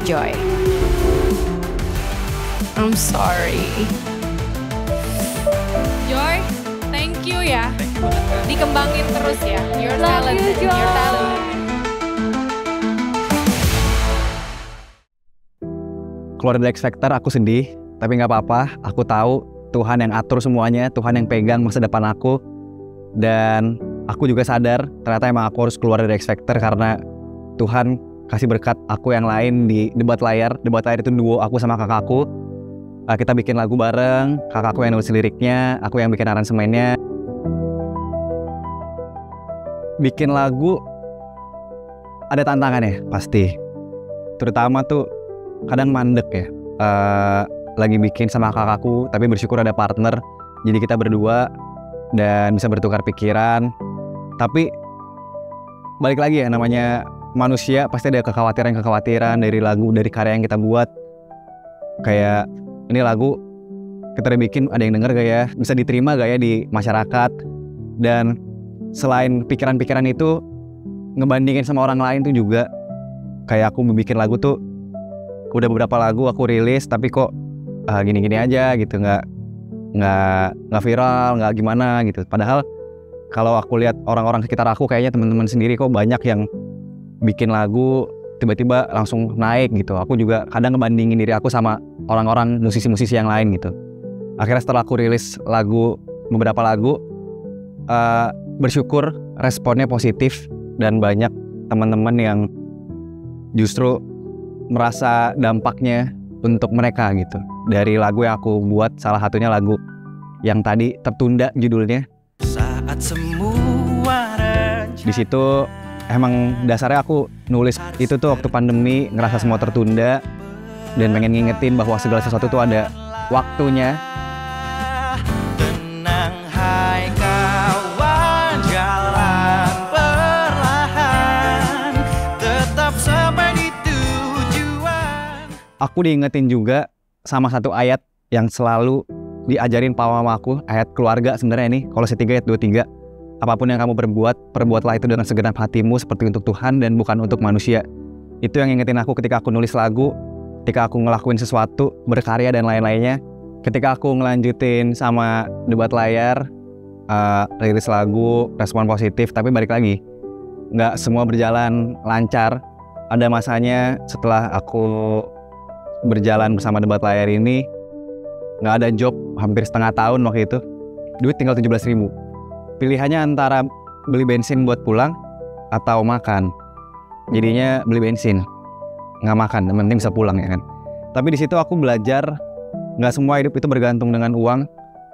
Joy. I'm sorry. Joy, thank you ya. Dikembangin terus ya. You're talented. You're talented. Keluar dari X Factor aku sedih, tapi nggak apa-apa. Aku tahu Tuhan yang atur semuanya, Tuhan yang pegang masa depan aku. Dan aku juga sadar ternyata emang aku harus keluar dari X Factor karena Tuhan kasih berkat aku yang lain di Debat Layar. Debat Layar itu duo aku sama kakakku. Kita bikin lagu bareng, kakakku yang nulis liriknya, aku yang bikin aransemennya. Bikin lagu ada tantangannya pasti. Terutama tuh kadang mandek ya. Lagi bikin sama kakakku, tapi bersyukur ada partner. Jadi kita berdua dan bisa bertukar pikiran. Tapi balik lagi ya, namanya manusia pasti ada kekhawatiran dari lagu, dari karya yang kita buat. Kayak ini lagu kita udah bikin, ada yang denger gak ya? Bisa diterima gak ya di masyarakat? Dan selain pikiran-pikiran itu, ngebandingin sama orang lain tuh juga. Kayak aku bikin lagu tuh udah beberapa lagu aku rilis, tapi kok gini-gini aja gitu, nggak viral, nggak gimana gitu. Padahal kalau aku lihat orang-orang sekitar aku, kayaknya teman-teman sendiri kok banyak yang bikin lagu tiba-tiba langsung naik gitu. Aku juga kadang ngebandingin diri aku sama orang-orang musisi-musisi yang lain gitu. Akhirnya setelah aku rilis beberapa lagu, bersyukur responnya positif dan banyak teman-teman yang justru merasa dampaknya untuk mereka gitu. Dari lagu yang aku buat, salah satunya lagu yang tadi Tertunda judulnya. Saat semua di situ emang dasarnya aku nulis itu tuh waktu pandemi, ngerasa semua tertunda dan pengen ngingetin bahwa segala sesuatu tuh ada waktunya. tenang hai kawan, jalan perlahan, tetap sampai di tujuan. Aku diingetin juga sama satu ayat yang selalu diajarin Pak Mama aku, ayat keluarga sebenarnya ini, Kolose 3 ayat 23. Apapun yang kamu perbuatlah itu dengan segenap hatimu seperti untuk Tuhan dan bukan untuk manusia. Itu yang ngingetin aku ketika aku nulis lagu, ketika aku ngelakuin sesuatu, berkarya dan lain-lainnya. Ketika aku ngelanjutin sama Debat Layar, rilis lagu, respon positif, tapi balik lagi, nggak semua berjalan lancar. Ada masanya setelah aku berjalan bersama Debat Layar ini, nggak ada job hampir setengah tahun waktu itu. Duit tinggal 17.000. Pilihannya antara beli bensin buat pulang atau makan. Jadinya beli bensin, nggak makan, yang penting bisa pulang ya kan. Tapi di situ aku belajar nggak semua hidup itu bergantung dengan uang,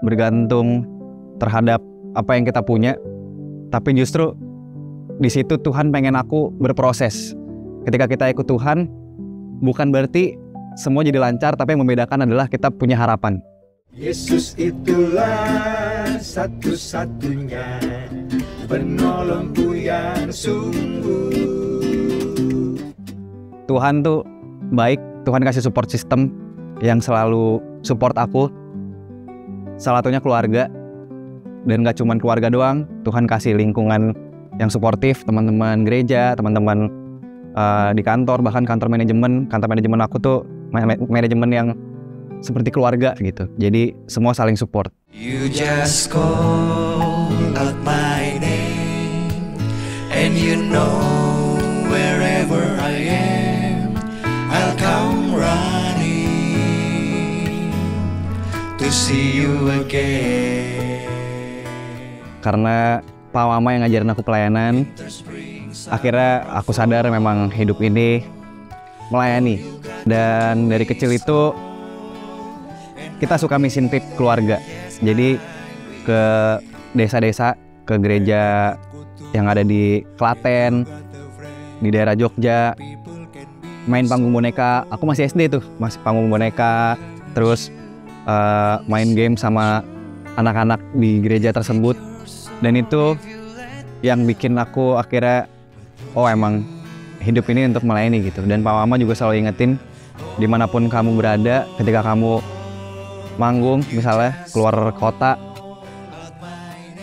bergantung terhadap apa yang kita punya. Tapi justru di situ Tuhan pengen aku berproses. Ketika kita ikut Tuhan, bukan berarti semua jadi lancar, tapi yang membedakan adalah kita punya harapan. Yesus itulah satu-satunya penolongku yang sungguh. Tuhan tuh baik, Tuhan kasih support system yang selalu support aku. Salah satunya keluarga. Dan gak cuma keluarga doang, Tuhan kasih lingkungan yang suportif, teman-teman gereja, teman-teman di kantor, bahkan kantor manajemen aku tuh manajemen yang seperti keluarga gitu. Jadi semua saling support. You just call out my name, and you know wherever I am, I'll come running to see you again. Karena Pak Mama yang ngajarin aku pelayanan, akhirnya aku sadar memang hidup ini melayani. Dan dari kecil itu kita suka mission trip keluarga. Jadi ke desa-desa, ke gereja yang ada di Klaten, di daerah Jogja, main panggung boneka. Aku masih SD tuh, masih panggung boneka. Terus main game sama anak-anak di gereja tersebut. Dan itu yang bikin aku akhirnya, oh emang hidup ini untuk melayani gitu. Dan Pak Mama juga selalu ingetin, dimanapun kamu berada, ketika kamu manggung misalnya keluar kota,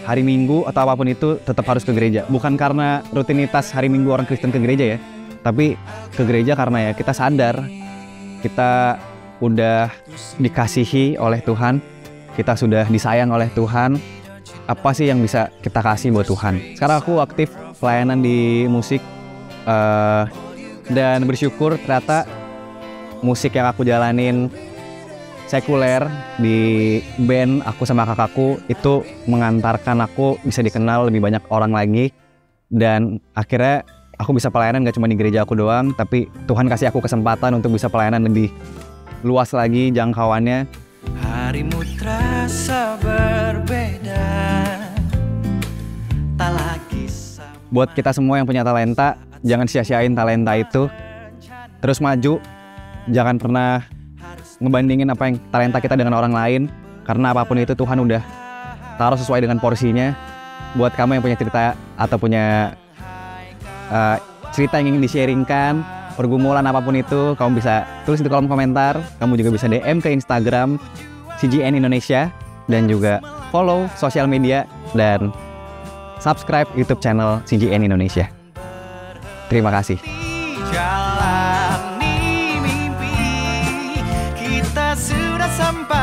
hari Minggu atau apapun itu tetap harus ke gereja. Bukan karena rutinitas hari Minggu orang Kristen ke gereja ya, tapi ke gereja karena ya kita sadar kita udah dikasihi oleh Tuhan, kita sudah disayang oleh Tuhan. Apa sih yang bisa kita kasih buat Tuhan? Sekarang aku aktif pelayanan di musik, dan bersyukur ternyata musik yang aku jalanin sekuler di band aku sama kakakku itu mengantarkan aku bisa dikenal lebih banyak orang lagi. Dan akhirnya aku bisa pelayanan gak cuma di gereja aku doang, tapi Tuhan kasih aku kesempatan untuk bisa pelayanan lebih luas lagi jangkauannya. Harimu terasa berbeda, tak lagi sama. Buat kita semua yang punya talenta, jangan sia-siain talenta itu. Terus maju, jangan pernah ngebandingin apa yang talenta kita dengan orang lain, karena apapun itu Tuhan udah taruh sesuai dengan porsinya. Buat kamu yang punya cerita atau punya cerita yang ingin di-sharingkan, pergumulan apapun itu, kamu bisa tulis di kolom komentar. Kamu juga bisa DM ke Instagram CGN Indonesia, dan juga follow sosial media dan subscribe YouTube channel CGN Indonesia. Terima kasih. Jalani mimpi, kita sudah sampai.